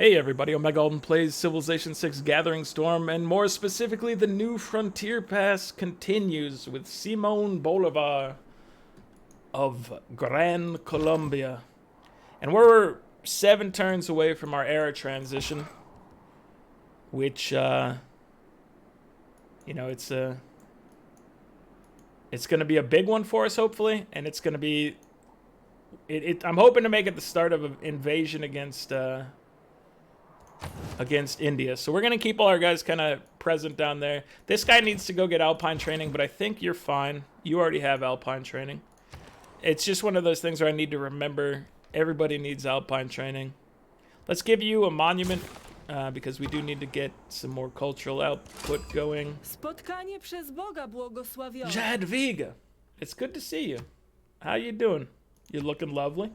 Hey everybody, Omega Alden plays Civilization 6 Gathering Storm, and more specifically, the New Frontier Pass continues with Simon Bolivar of Gran Colombia. And we're 7 turns away from our era transition, which, it's going to be a big one for us, hopefully, and it's going to be, I'm hoping to make it the start of an invasion against India. So we're going to keep all our guys kind of present down there. This guy needs to go get Alpine training, but I think you're fine. You already have Alpine training. It's just one of those things where I need to remember everybody needs Alpine training. Let's give you a monument because we do need to get some more cultural output going. Spotkanie przez Boga błogosławione. Jadwiga, it's good to see you. How you doing? You're looking lovely.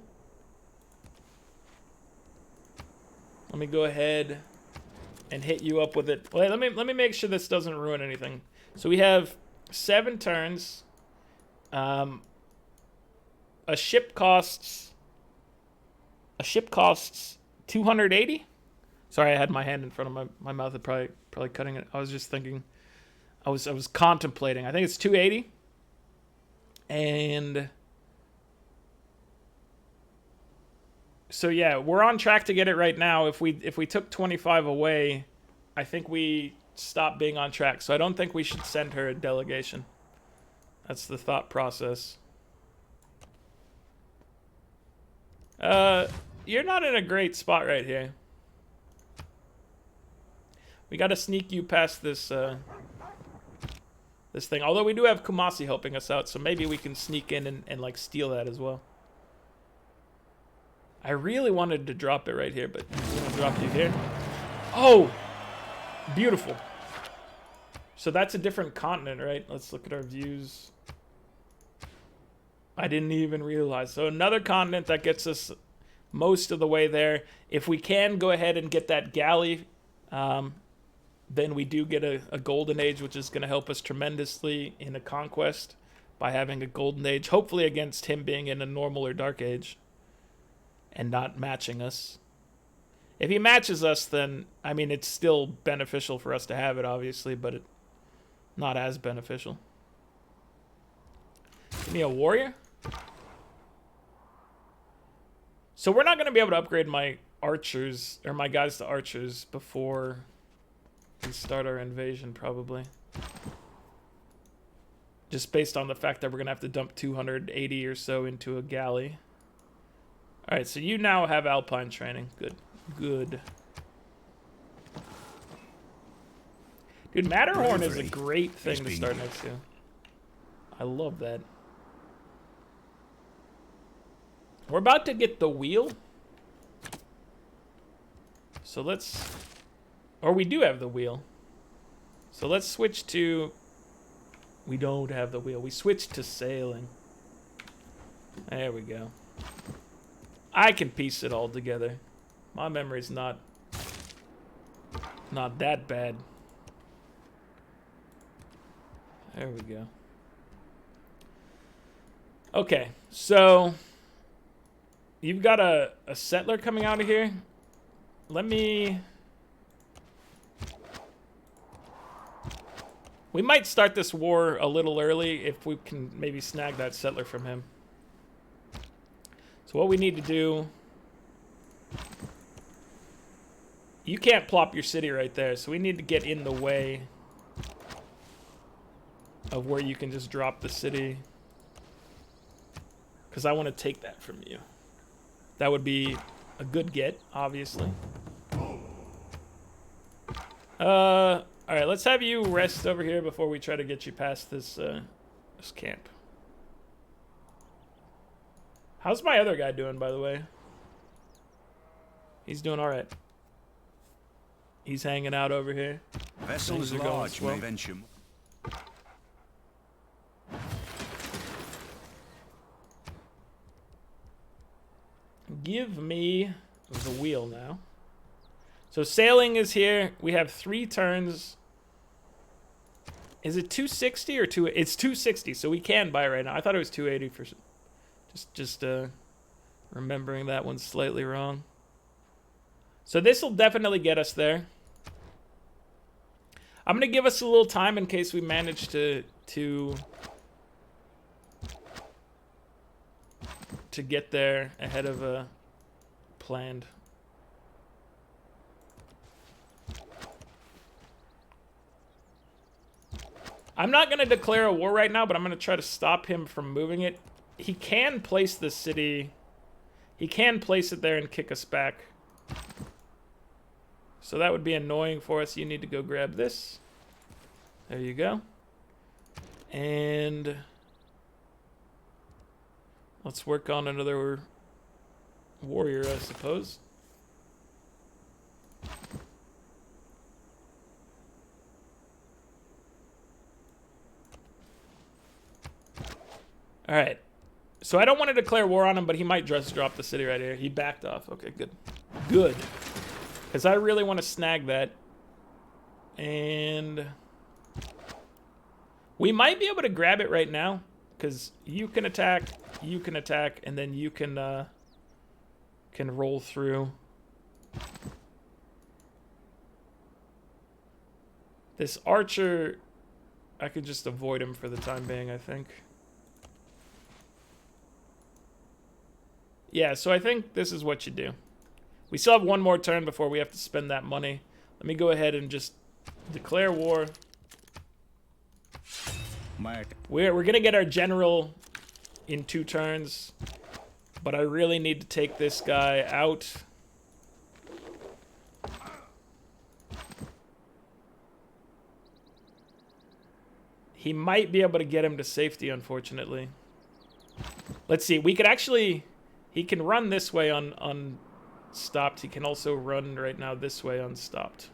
Let me go ahead and hit you up with it. Wait, let me make sure this doesn't ruin anything. So we have 7 turns. A ship costs 280. Sorry, I had my hand in front of my mouth. And probably cutting it. I was just thinking. I was contemplating. I think it's 280. And so yeah, we're on track to get it right now. If we took 25 away, I think we stop being on track. So I don't think we should send her a delegation. That's the thought process. You're not in a great spot right here. We got to sneak you past this this thing. Although we do have Kumasi helping us out, so maybe we can sneak in and like steal that as well. I really wanted to drop it right here, but I'm going to drop you here. Oh! Beautiful. So that's a different continent, right? Let's look at our views. I didn't even realize. So another continent that gets us most of the way there. If we can go ahead and get that galley, then we do get a golden age, which is going to help us tremendously in a conquest by having a golden age, hopefully against him being in a normal or dark age and not matching us. If he matches us, then, I mean, it's still beneficial for us to have it, obviously, but not as beneficial. Give me a warrior. So we're not going to be able to upgrade my archers, or my guys to archers, before we start our invasion, probably. Just based on the fact that we're going to have to dump 280 or so into a galley. Alright, so you now have Alpine training. Good. Good. Dude, Matterhorn is a great thing to start next to. I love that. We're about to get the wheel. So let's... Or we do have the wheel. So let's switch to... We don't have the wheel. We switched to sailing. There we go. I can piece it all together. My memory's not that bad. There we go. Okay, so you've got a settler coming out of here. Let me... We might start this war a little early if we can maybe snag that settler from him. So what we need to do... You can't plop your city right there, so we need to get in the way of where you can just drop the city. Because I want to take that from you. That would be a good get, obviously. Alright, let's have you rest over here before we try to get you past this camp. How's my other guy doing, by the way? He's doing alright. He's hanging out over here. Vessels large may venture. Give me the wheel now. So sailing is here. We have 3 turns. Is it 260 or 2? It's 260, so we can buy right now. I thought it was 280 for just remembering that one slightly wrong. So this will definitely get us there. I'm going to give us a little time in case we manage to get there ahead of planned. I'm not going to declare a war right now, but I'm going to try to stop him from moving it. He can place the city. He can place it there and kick us back. So that would be annoying for us. You need to go grab this. There you go. And let's work on another warrior, I suppose. All right. So I don't want to declare war on him, but he might just drop the city right here. He backed off. Okay, good. Good. Because I really want to snag that. And we might be able to grab it right now. Because you can attack, and then you can roll through. This archer, I could just avoid him for the time being, I think. Yeah, so I think this is what you do. We still have one more turn before we have to spend that money. Let me go ahead and just declare war. We're going to get our general in 2 turns. But I really need to take this guy out. He might be able to get him to safety, unfortunately. Let's see. We could actually... He can run this way unstopped. He can also run right now this way unstopped.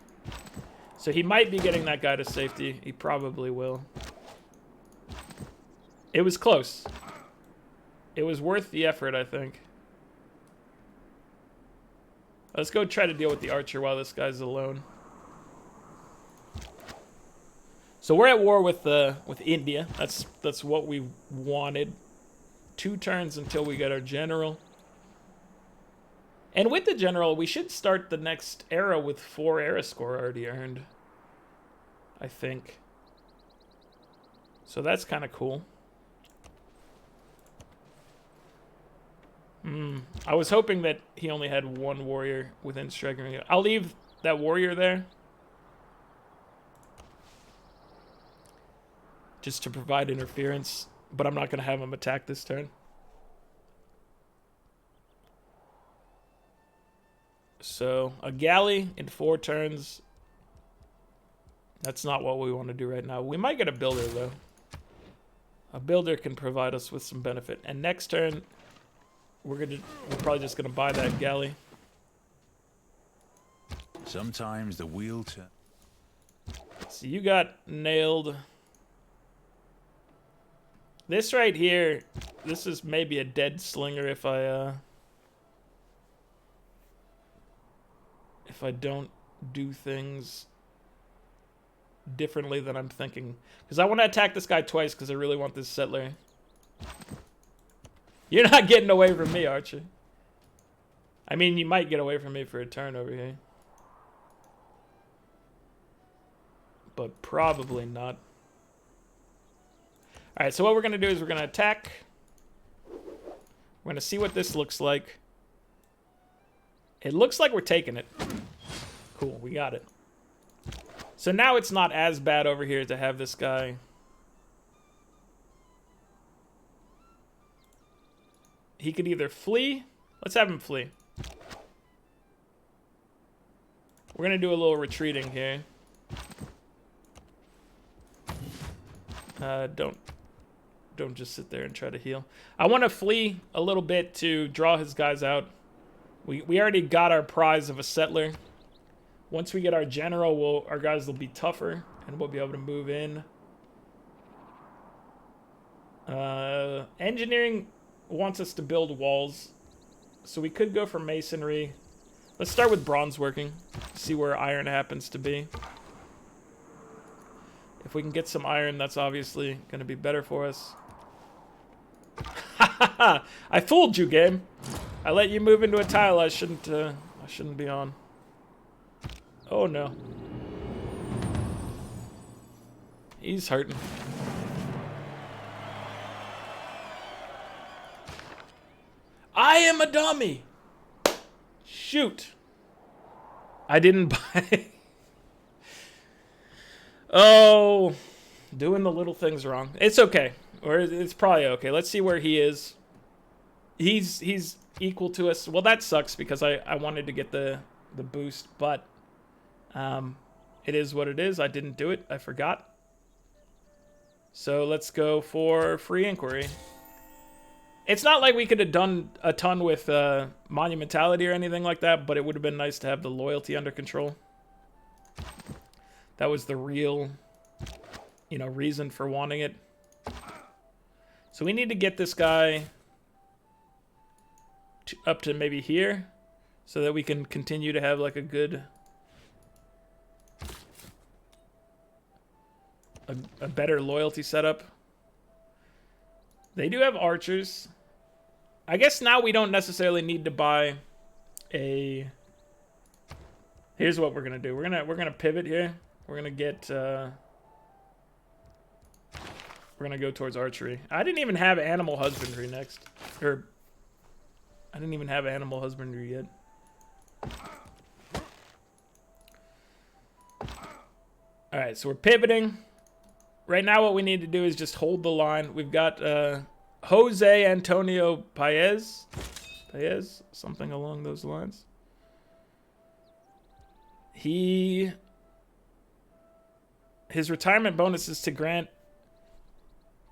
So he might be getting that guy to safety. He probably will. It was close. It was worth the effort, I think. Let's go try to deal with the archer while this guy's alone. So we're at war with India. That's what we wanted. 2 turns until we get our general. And with the general, we should start the next era with 4 era score already earned. I think. So that's kind of cool. I was hoping that he only had 1 warrior within striking range. I'll leave that warrior there. Just to provide interference. But I'm not going to have him attack this turn. So, a galley in 4 turns. That's not what we want to do right now. We might get a builder, though. A builder can provide us with some benefit. And next turn, we're probably just going to buy that galley. Sometimes the wheel turns. So you got nailed. This right here, this is maybe a dead slinger if I don't do things differently than I'm thinking. Because I want to attack this guy twice because I really want this settler. You're not getting away from me, Archer. I mean, you might get away from me for a turn over here. But probably not. Alright, so what we're going to do is we're going to attack. We're going to see what this looks like. It looks like we're taking it. Cool, we got it. So now it's not as bad over here to have this guy. He could either flee. Let's have him flee. We're going to do a little retreating here. Don't just sit there and try to heal. I want to flee a little bit to draw his guys out. We already got our prize of a settler. Once we get our general, our guys will be tougher, and we'll be able to move in. Engineering wants us to build walls, so we could go for masonry. Let's start with bronze working, see where iron happens to be. If we can get some iron, that's obviously going to be better for us. I fooled you, game. I let you move into a tile I shouldn't be on. Oh no. He's hurting. I am a dummy. Shoot. I didn't buy. Oh, doing the little things wrong. It's okay. Or it's probably okay. Let's see where he is. He's equal to us. Well, that sucks because I wanted to get the boost, but it is what it is. I didn't do it. I forgot. So let's go for free inquiry. It's not like we could have done a ton with monumentality or anything like that, but it would have been nice to have the loyalty under control. That was the real, reason for wanting it. So we need to get this guy up to maybe here so that we can continue to have like a good, a better loyalty setup. They do have archers. I guess now we don't necessarily need to buy a... Here's what we're gonna do. We're gonna pivot here. We're gonna get we're gonna go towards archery. I didn't even have animal husbandry next. Or I didn't even have animal husbandry yet. Alright, so we're pivoting. Right now what we need to do is just hold the line. We've got Jose Antonio Paez, something along those lines. His retirement bonus is to grant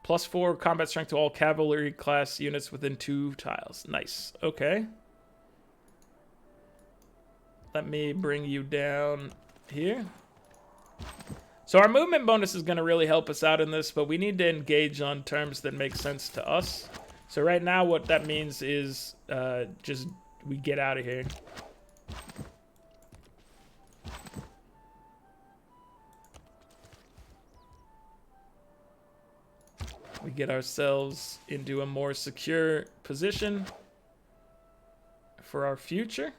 +4 combat strength to all cavalry class units within 2 tiles. Nice. Okay. Let me bring you down here. So our movement bonus is going to really help us out in this, but we need to engage on terms that make sense to us. So right now what that means is just we get out of here. We get ourselves into a more secure position for our future.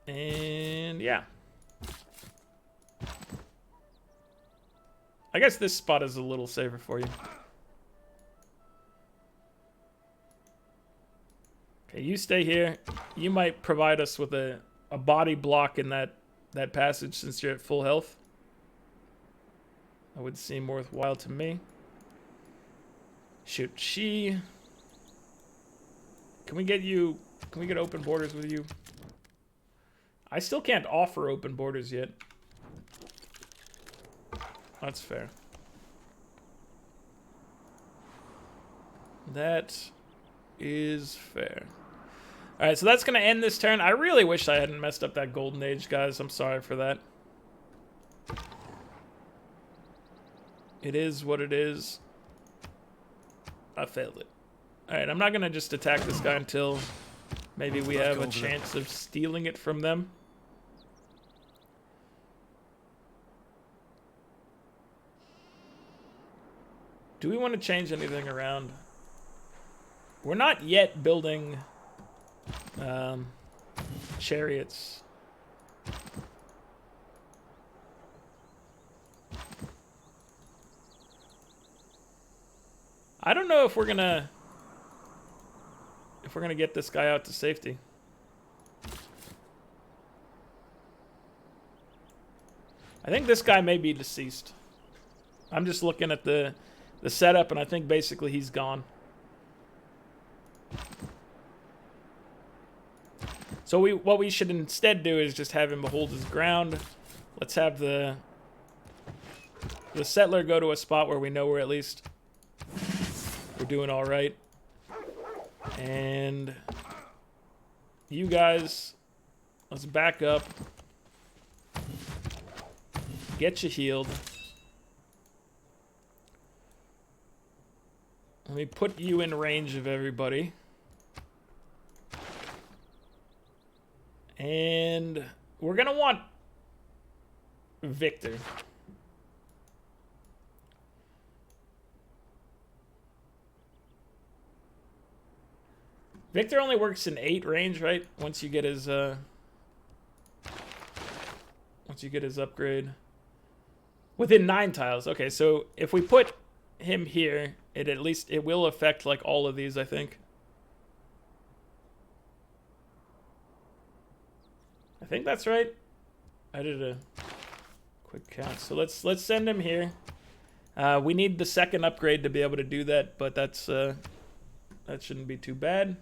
And yeah. I guess this spot is a little safer for you. Okay, you stay here. You might provide us with a body block in that passage since you're at full health. That would seem worthwhile to me. Shoot, can we get open borders with you? I still can't offer open borders yet. That's fair. That is fair. Alright, so that's going to end this turn. I really wish I hadn't messed up that golden age, guys. I'm sorry for that. It is what it is. I failed it. Alright, I'm not going to just attack this guy until maybe we have a chance of stealing it from them. Do we want to change anything around? We're not yet building chariots. I don't know if we're gonna get this guy out to safety. I think this guy may be deceased. I'm just looking at the setup, and I think basically he's gone. So what we should instead do is just have him hold his ground. Let's have the settler go to a spot where we know we're at least we're doing all right. And you guys, let's back up. Get you healed. Let me put you in range of everybody. And we're going to want Victor. Victor only works in 8 range, right? Once you get his upgrade. Within 9 tiles. Okay, so if we put him here, it will affect like all of these, I think. I think that's right. I did a quick count. So let's send him here. We need the second upgrade to be able to do that, but that shouldn't be too bad.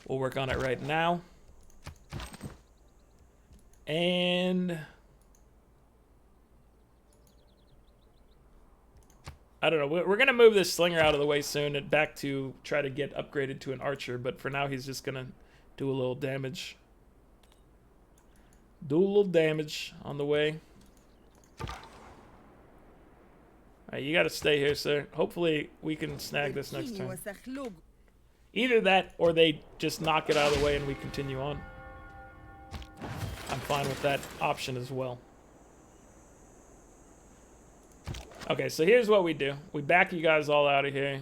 We'll work on it right now. And I don't know. We're going to move this slinger out of the way soon and back to try to get upgraded to an archer, but for now he's just going to do a little damage. Do a little damage on the way. Alright, you got to stay here, sir. Hopefully we can snag this next turn. Either that or they just knock it out of the way and we continue on. I'm fine with that option as well. Okay, so here's what we do. We back you guys all out of here.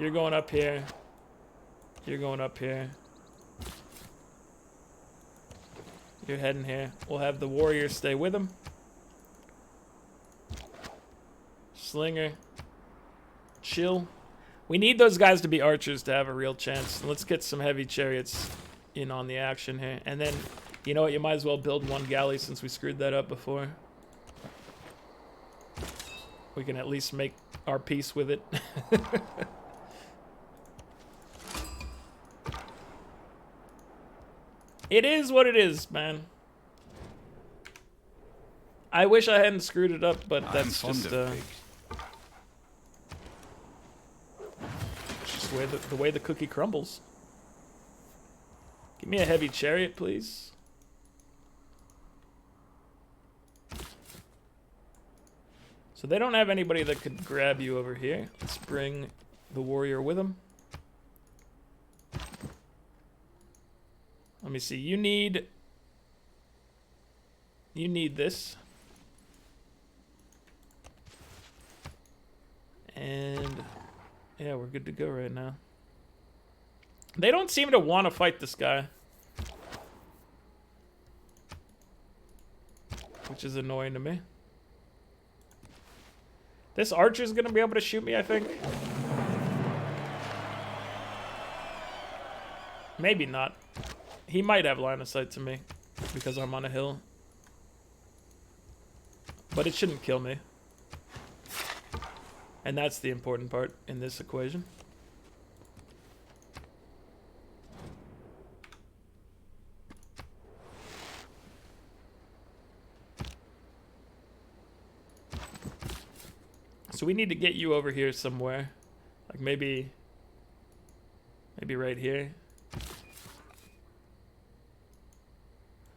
You're going up here. You're going up here. You're heading here. We'll have the warrior stay with him. Slinger. Chill. We need those guys to be archers to have a real chance. Let's get some heavy chariots in on the action here. And then, you know what? You might as well build 1 galley since we screwed that up before. We can at least make our peace with it. It is what it is, man. I wish I hadn't screwed it up, but that's just the way the cookie crumbles. Give me a heavy chariot, please. So they don't have anybody that could grab you over here. Let's bring the warrior with them. Let me see. You need this. And yeah, we're good to go right now. They don't seem to want to fight this guy, which is annoying to me. This archer's gonna be able to shoot me, I think. Maybe not. He might have line of sight to me because I'm on a hill. But it shouldn't kill me. And that's the important part in this equation. So we need to get you over here somewhere. Like maybe right here.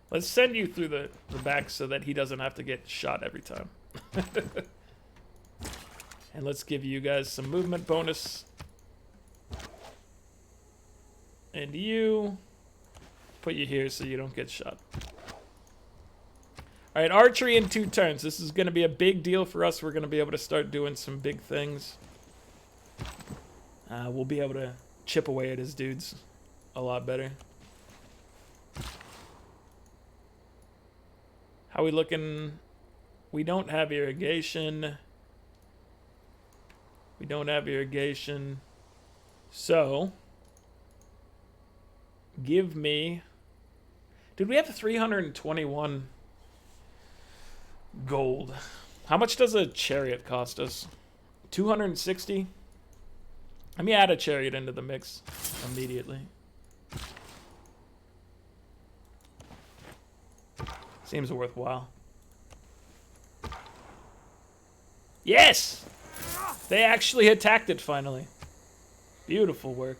Let's send you through the back so that he doesn't have to get shot every time. And let's give you guys some movement bonus. And you, put you here so you don't get shot. All right, archery in 2 turns. This is going to be a big deal for us. We're going to be able to start doing some big things. We'll be able to chip away at his dudes a lot better. How we looking? We don't have irrigation. We don't have irrigation. So, give me... Did we have 321 gold? How much does a chariot cost us? 260? Let me add a chariot into the mix immediately. Seems worthwhile. Yes! They actually attacked it finally. Beautiful work.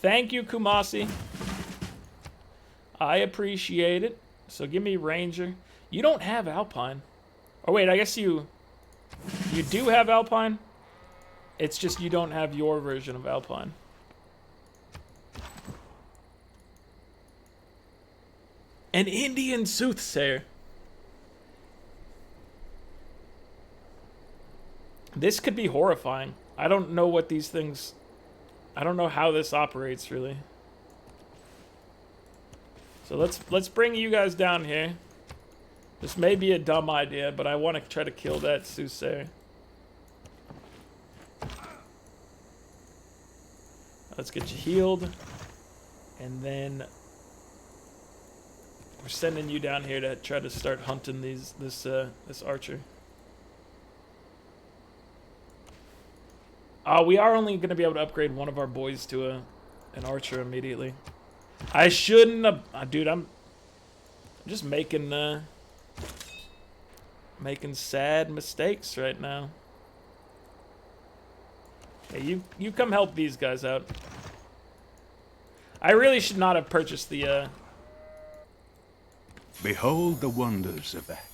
Thank you, Kumasi. I appreciate it. So give me Ranger. You don't have Alpine. Oh wait, I guess you do have Alpine. It's just you don't have your version of Alpine. An Indian soothsayer. This could be horrifying. I don't know what these things... I don't know how this operates, really. So let's bring you guys down here. This may be a dumb idea, but I want to try to kill that soothsayer. Let's get you healed. And then we're sending you down here to try to start hunting this archer. We are only going to be able to upgrade one of our boys to an archer immediately. I shouldn't have... dude, I'm just making sad mistakes right now. Hey, you come help these guys out. I really should not have purchased the... Behold the wonders of that.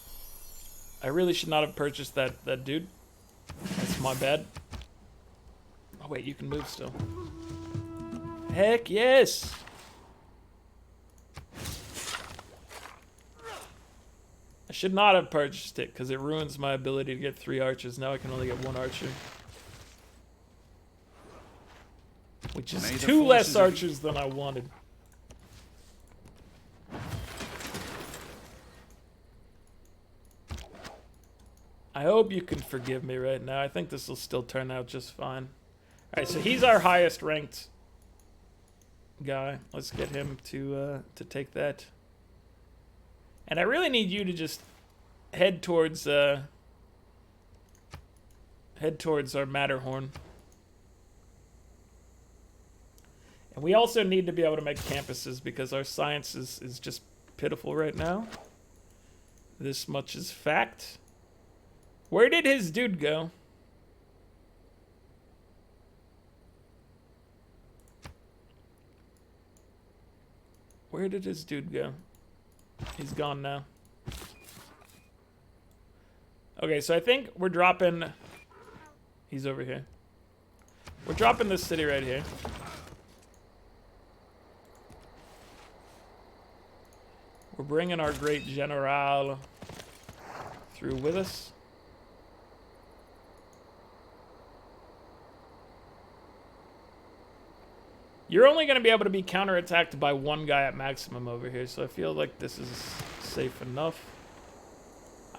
I really should not have purchased that dude. That's my bad. Oh wait, you can move still. Heck yes! I should not have purchased it because it ruins my ability to get 3 archers. Now I can only get 1 archer. Which is 2 less archers than I wanted. I hope you can forgive me right now. I think this will still turn out just fine. Alright, so he's our highest ranked guy. Let's get him to take that. And I really need you to just head towards our Matterhorn. And we also need to be able to make campuses because our science is just pitiful right now. This much is fact. Where did his dude go? Where did his dude go? He's gone now. Okay, so I think we're dropping... He's over here. We're dropping this city right here. We're bringing our great General through with us. You're only going to be able to be counterattacked by 1 guy at maximum over here, so I feel like this is safe enough.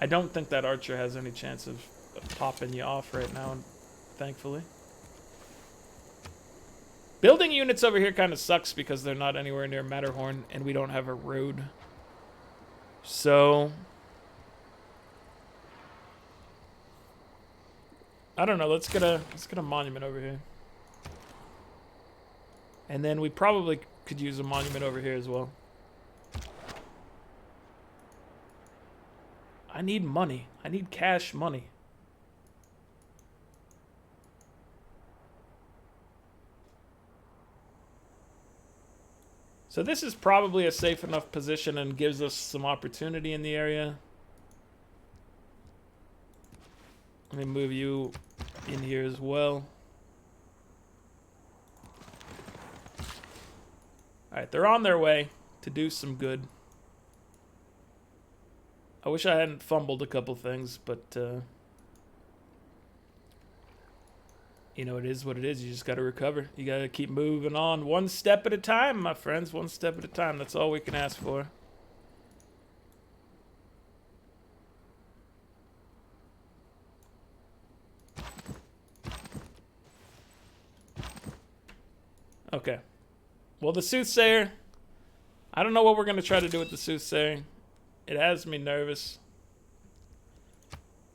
I don't think that archer has any chance of popping you off right now, thankfully. Building units over here kind of sucks because they're not anywhere near Matterhorn, and we don't have a road. So... I don't know, let's get a monument over here. And then we probably could use a monument over here as well. I need money. I need cash money. So this is probably a safe enough position and gives us some opportunity in the area. Let me move you in here as well. Alright, they're on their way to do some good. I wish I hadn't fumbled a couple things, but, you know, it is what it is. You just gotta recover. You gotta keep moving on. 1 step at a time, my friends. 1 step at a time. That's all we can ask for. Okay. Well, the Soothsayer, I don't know what we're going to try to do with the Soothsayer. It has me nervous.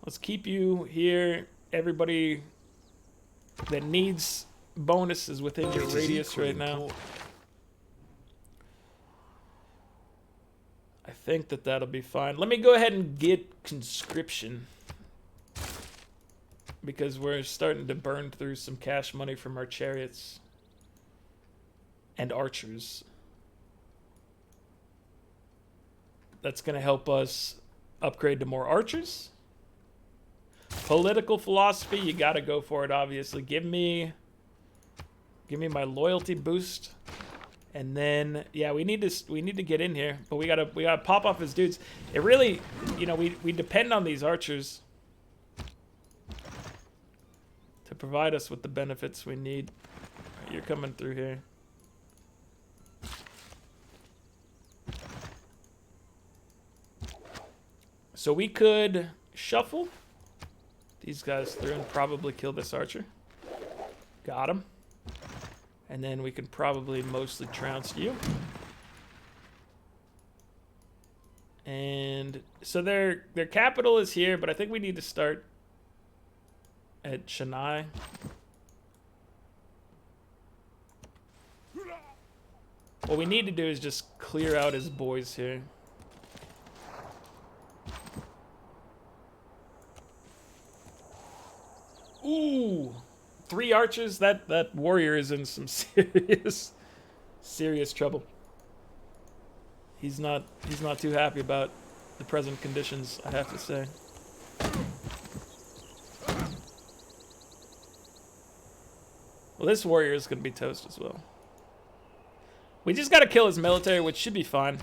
Let's keep you here. Everybody that needs bonuses within your radius right now. I think that that'll be fine. Let me go ahead and get Conscription, because we're starting to burn through some cash money from our chariots and archers. That's going to help us upgrade to more archers. Political philosophy, you got to go for it, obviously. Give me my loyalty boost. And then, yeah, we need to get in here, but we gotta pop off his dudes. It really, you know, we depend on these archers to to provide us with the benefits we need. Right, you're coming through here. So we could shuffle these guys through and probably kill this archer. Got him. And then we can probably mostly trounce you. And so their capital is here, but I think we need to start at Chennai. What we need to do is just clear out his boys here. Ooh, 3 archers. That warrior is in some serious trouble. He's not too happy about the present conditions, I have to say. Well, this warrior is going to be toast as well. We just got to kill his military, which should be fine.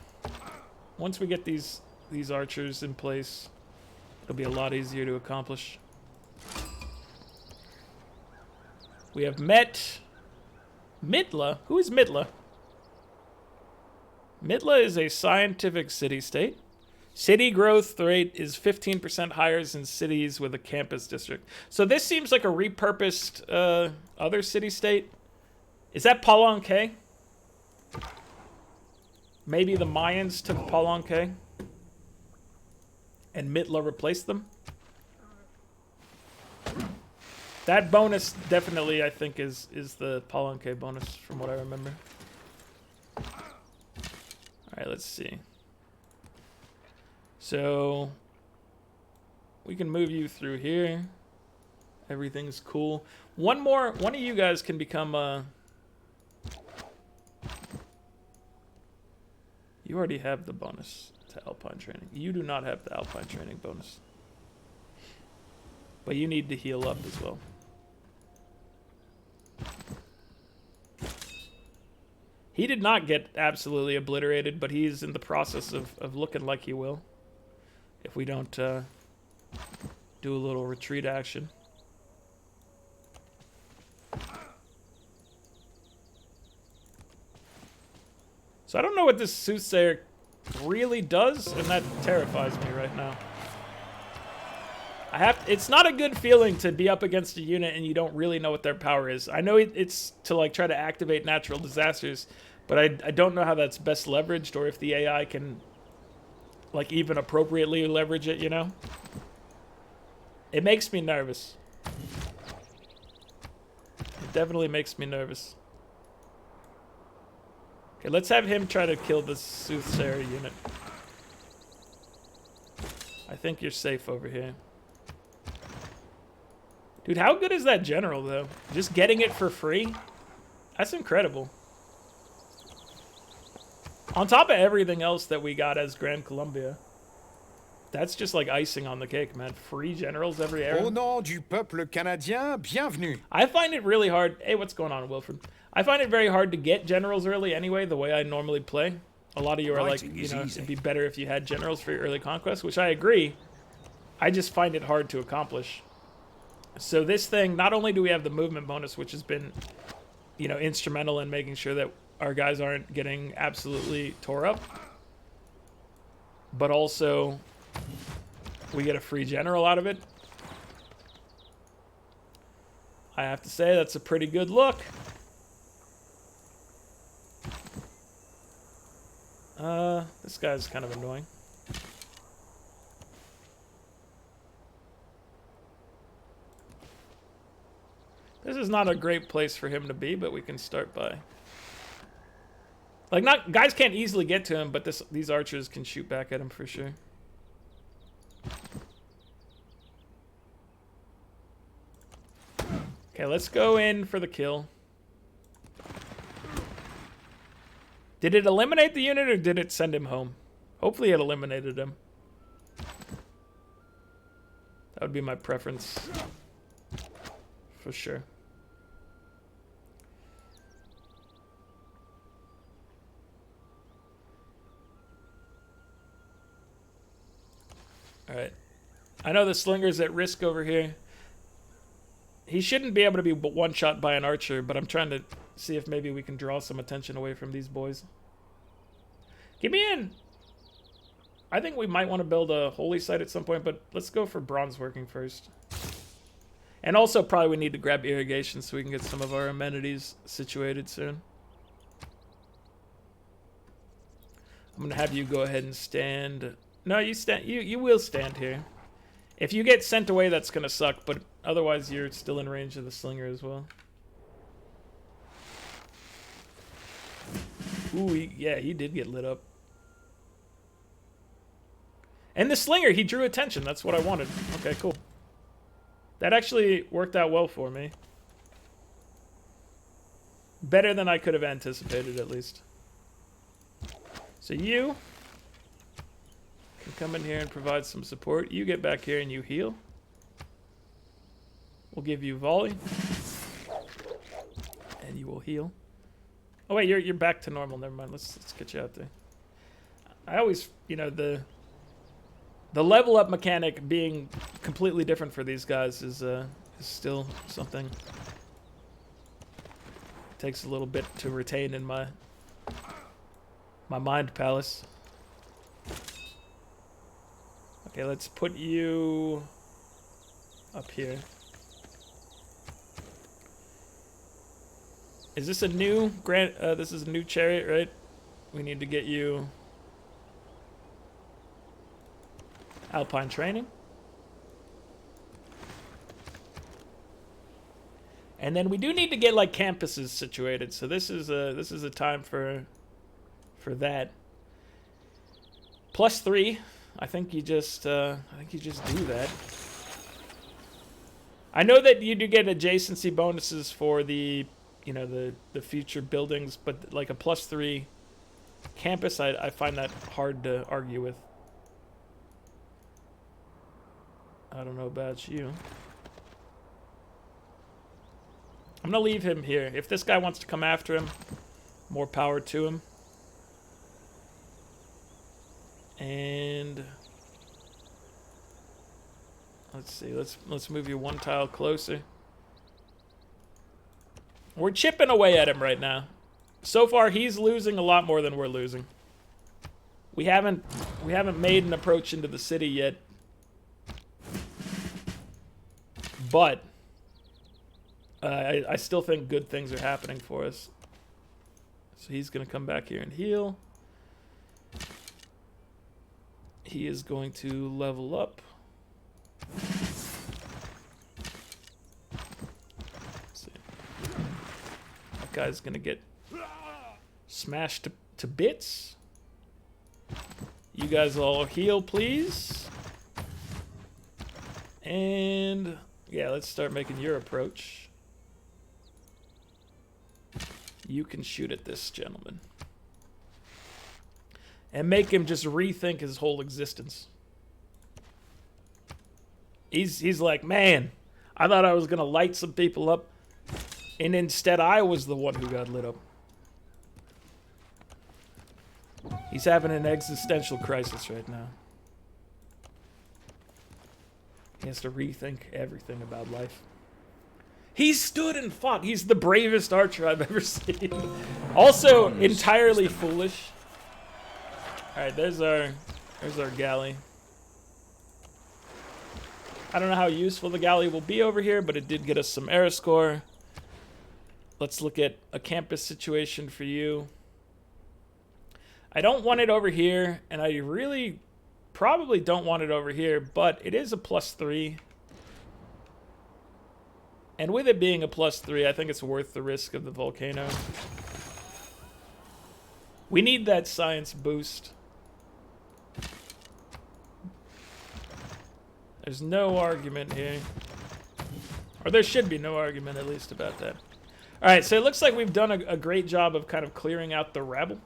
Once we get these archers in place, it'll be a lot easier to accomplish. We have met Midla. Who is Midla? Midla is a scientific city-state. City growth rate is 15% higher than cities with a campus district. So this seems like a repurposed other city-state. Is that Palenque? Maybe the Mayans took Palenque and Midla replaced them? That bonus definitely, I think, is the Palenque bonus from what I remember. Alright, let's see. So, we can move you through here. Everything's cool. One of you guys can become you already have the bonus to Alpine training. You do not have the Alpine training bonus. But you need to heal up as well. He did not get absolutely obliterated, but he's in the process of looking like he will. If we don't do a little retreat action. So I don't know what this soothsayer really does, and that terrifies me right now. It's not a good feeling to be up against a unit and you don't really know what their power is. I know it's to like try to activate natural disasters, but I don't know how that's best leveraged or if the AI can like even appropriately leverage it, you know? It makes me nervous. It definitely makes me nervous. Okay, let's have him try to kill this soothsayer unit. I think you're safe over here. Dude, how good is that general, though? Just getting it for free? That's incredible. On top of everything else that we got as Gran Colombia. That's just like icing on the cake, man. Free generals every era. Au nom du peuple canadien, bienvenue. I find it really hard. Hey, what's going on, Wilfred? I find it very hard to get generals early anyway, the way I normally play. A lot of you are like, you know, it'd be better if you had generals for your early conquest, which I agree. I just find it hard to accomplish. So this thing, not only do we have the movement bonus, which has been, you know, instrumental in making sure that our guys aren't getting absolutely tore up, but also we get a free general out of it. I have to say that's a pretty good look. This guy's kind of annoying. This is not a great place for him to be, but we can start by... Like, guys can't easily get to him, but these archers can shoot back at him for sure. Okay, let's go in for the kill. Did it eliminate the unit or did it send him home? Hopefully it eliminated him. That would be my preference. For sure. Alright. I know the slinger's at risk over here. He shouldn't be able to be one-shot by an archer, but I'm trying to see if maybe we can draw some attention away from these boys. Get me in! I think we might want to build a holy site at some point, but let's go for bronze working first. And also probably we need to grab irrigation so we can get some of our amenities situated soon. I'm gonna have you go ahead and stand. No, you stand. You will stand here. If you get sent away, that's gonna suck. But otherwise, you're still in range of the slinger as well. Ooh, yeah, he did get lit up. And the slinger, he drew attention. That's what I wanted. Okay, cool. That actually worked out well for me. Better than I could have anticipated, at least. So you can come in here and provide some support. You get back here and you heal. We'll give you volley. And you will heal. Oh wait, you're back to normal. Never mind. Let's get you out there. I always, you know, the level up mechanic being completely different for these guys is still something. It takes a little bit to retain in my mind palace. Okay, let's put you up here. Is this a new this is a new chariot, right? We need to get you Alpine training. And then we do need to get like campuses situated. So this is a time for that. +3. I think you just do that. I know that you do get adjacency bonuses for the, you know, the future buildings, but like a +3 campus, I find that hard to argue with. I don't know about you. I'm gonna leave him here. If this guy wants to come after him, more power to him. And let's see. Let's move you one tile closer. We're chipping away at him right now. So far, he's losing a lot more than we're losing. We haven't made an approach into the city yet. But I still think good things are happening for us. So he's going to come back here and heal. He is going to level up. Let's see. That guy's going to get smashed to bits. You guys all heal, please. And yeah, let's start making your approach. You can shoot at this gentleman. And make him just rethink his whole existence. He's like, man, I thought I was going to light some people up. And instead I was the one who got lit up. He's having an existential crisis right now. He has to rethink everything about life. He stood and fought. He's the bravest archer I've ever seen. Also, entirely foolish. Alright, there's our galley. I don't know how useful the galley will be over here, but it did get us some era score. Let's look at a campus situation for you. I don't want it over here, and I really probably don't want it over here, but it is a +3. And with it being a +3, I think it's worth the risk of the volcano. We need that science boost. There's no argument here. Or there should be no argument, at least, about that. Alright, so it looks like we've done a great job of kind of clearing out the rabble.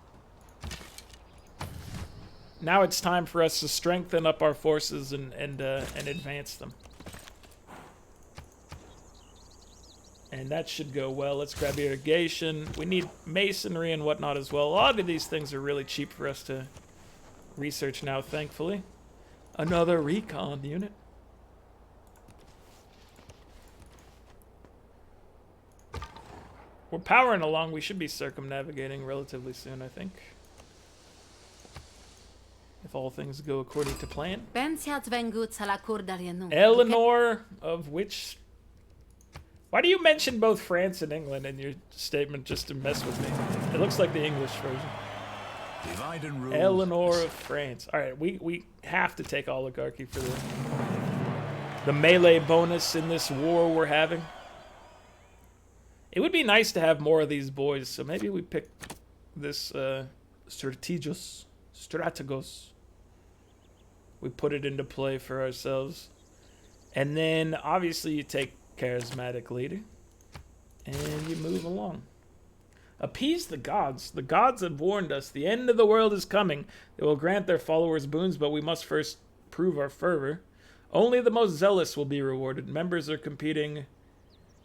Now it's time for us to strengthen up our forces and advance them. And that should go well. Let's grab irrigation. We need masonry and whatnot as well. A lot of these things are really cheap for us to research now, thankfully. Another recon unit. We're powering along. We should be circumnavigating relatively soon, I think. If all things go according to plan. Eleanor of which... Why do you mention both France and England in your statement just to mess with me? It looks like the English version. Divide and rule. Eleanor of France. Alright, we have to take oligarchy for the melee bonus in this war we're having. It would be nice to have more of these boys, so maybe we pick this strategos. We put it into play for ourselves. And then, obviously, you take charismatic leader. And you move along. Appease the gods. The gods have warned us. The end of the world is coming. They will grant their followers boons, but we must first prove our fervor. Only the most zealous will be rewarded. Members are competing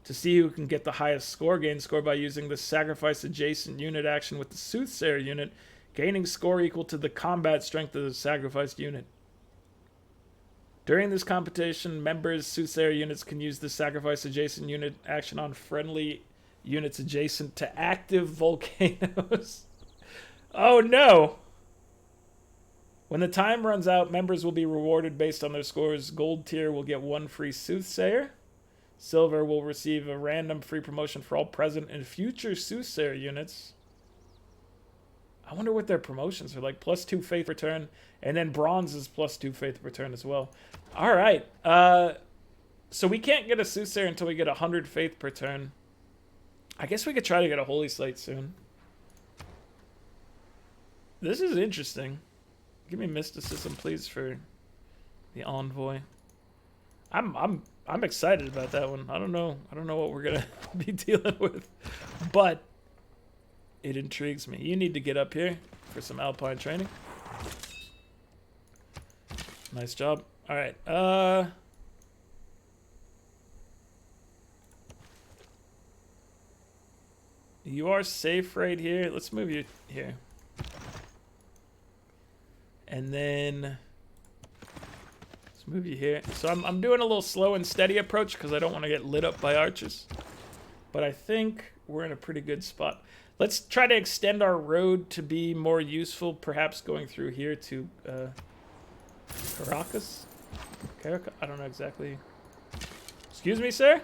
to see who can get the highest score. Gain score by using the sacrifice adjacent unit action with the soothsayer unit, gaining score equal to the combat strength of the sacrificed unit. During this competition, members' soothsayer units can use the sacrifice adjacent unit action on friendly units adjacent to active volcanoes. Oh no! When the time runs out, members will be rewarded based on their scores. Gold tier will get 1 free soothsayer. Silver will receive a random free promotion for all present and future soothsayer units. I wonder what their promotions are like. +2 faith per turn, and then bronze is +2 faith per turn as well. All right. So we can't get a soothsayer until we get 100 faith per turn. I guess we could try to get a holy site soon. This is interesting. Give me mysticism, please, for the envoy. I'm excited about that one. I don't know what we're gonna be dealing with, but it intrigues me. You need to get up here for some alpine training. Nice job. All right. You are safe right here. Let's move you here. And then let's move you here. So I'm doing a little slow and steady approach because I don't want to get lit up by archers. But I think we're in a pretty good spot. Let's try to extend our road to be more useful, perhaps going through here to Caracas? I don't know exactly. Excuse me, sir?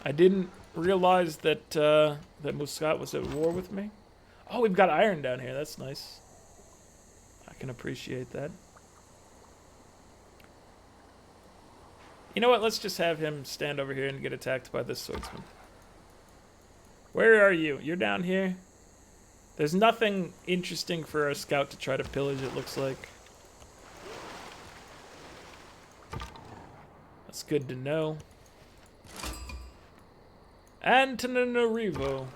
I didn't realize that that Muscat was at war with me. Oh, we've got iron down here. That's nice. I can appreciate that. You know what? Let's just have him stand over here and get attacked by this swordsman. Where are you? You're down here? There's nothing interesting for our scout to try to pillage, it looks like. That's good to know. Antananarivo.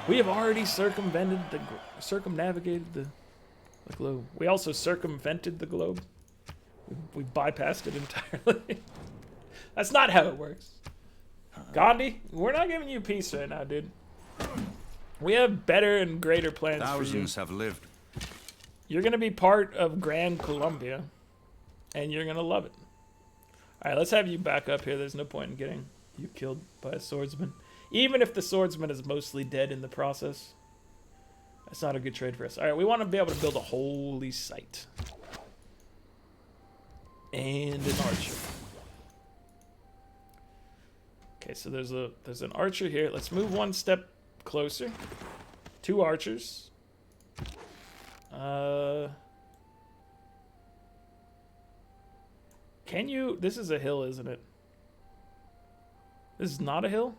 We have already circumnavigated the globe. We also circumvented the globe. We bypassed it entirely. That's not how it works. Gandhi, we're not giving you peace right now, dude. We have better and greater plans for you. Thousands have lived. You're going to be part of Gran Colombia, and you're going to love it. All right, let's have you back up here. There's no point in getting you killed by a swordsman. Even if the swordsman is mostly dead in the process. That's not a good trade for us. All right, we want to be able to build a holy site. And an archer. Okay, so there's an archer here. Let's move one step closer. 2 archers. Can you... This is a hill, isn't it? This is not a hill?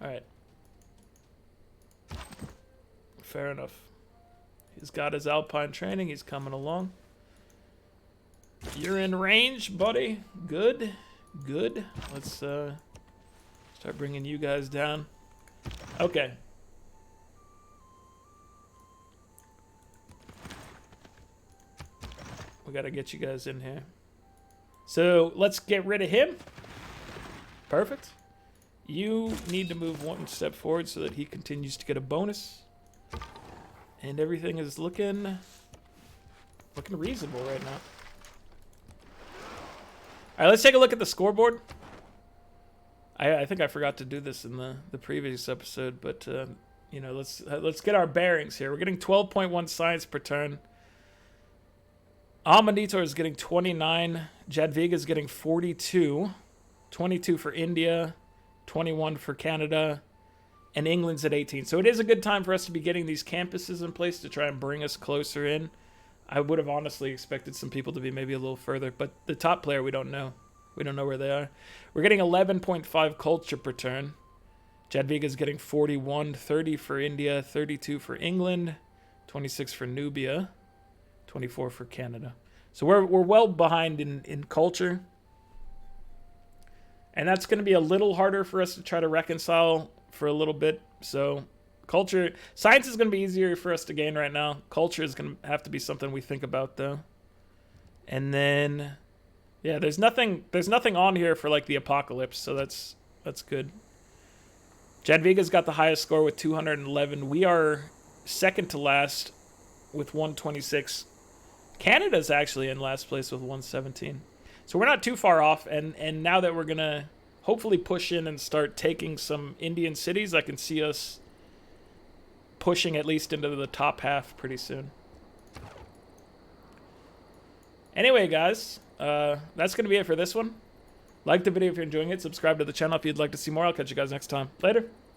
Alright. Fair enough. He's got his alpine training. He's coming along. You're in range, buddy. Good. Good. Let's start bringing you guys down. Okay. We gotta get you guys in here. So let's get rid of him. Perfect. You need to move one step forward so that he continues to get a bonus. And everything is looking reasonable right now. All right, let's take a look at the scoreboard. I think I forgot to do this in the previous episode, but you know, let's get our bearings here. We're getting 12.1 science per turn. Amanditor is getting 29. Jadviga is getting 42. 22 for India. 21 for Canada. And England's at 18. So it is a good time for us to be getting these campuses in place to try and bring us closer in. I would have honestly expected some people to be maybe a little further, but the top player we don't know. We don't know where they are. We're getting 11.5 culture per turn. Jadviga's getting 41, 30 for India, 32 for England, 26 for Nubia, 24 for Canada. So we're well behind in culture. And that's going to be a little harder for us to try to reconcile for a little bit. So culture, science is going to be easier for us to gain right now. Culture is going to have to be something we think about though. And then, yeah, there's nothing on here for like the apocalypse, so that's good. Jadviga's got the highest score with 211. We are second to last with 126. Canada's actually in last place with 117. So we're not too far off, and now that we're going to hopefully push in and start taking some Indian cities, I can see us pushing at least into the top half pretty soon. Anyway, guys, that's going to be it for this one. Like the video if you're enjoying it. Subscribe to the channel if you'd like to see more. I'll catch you guys next time. Later.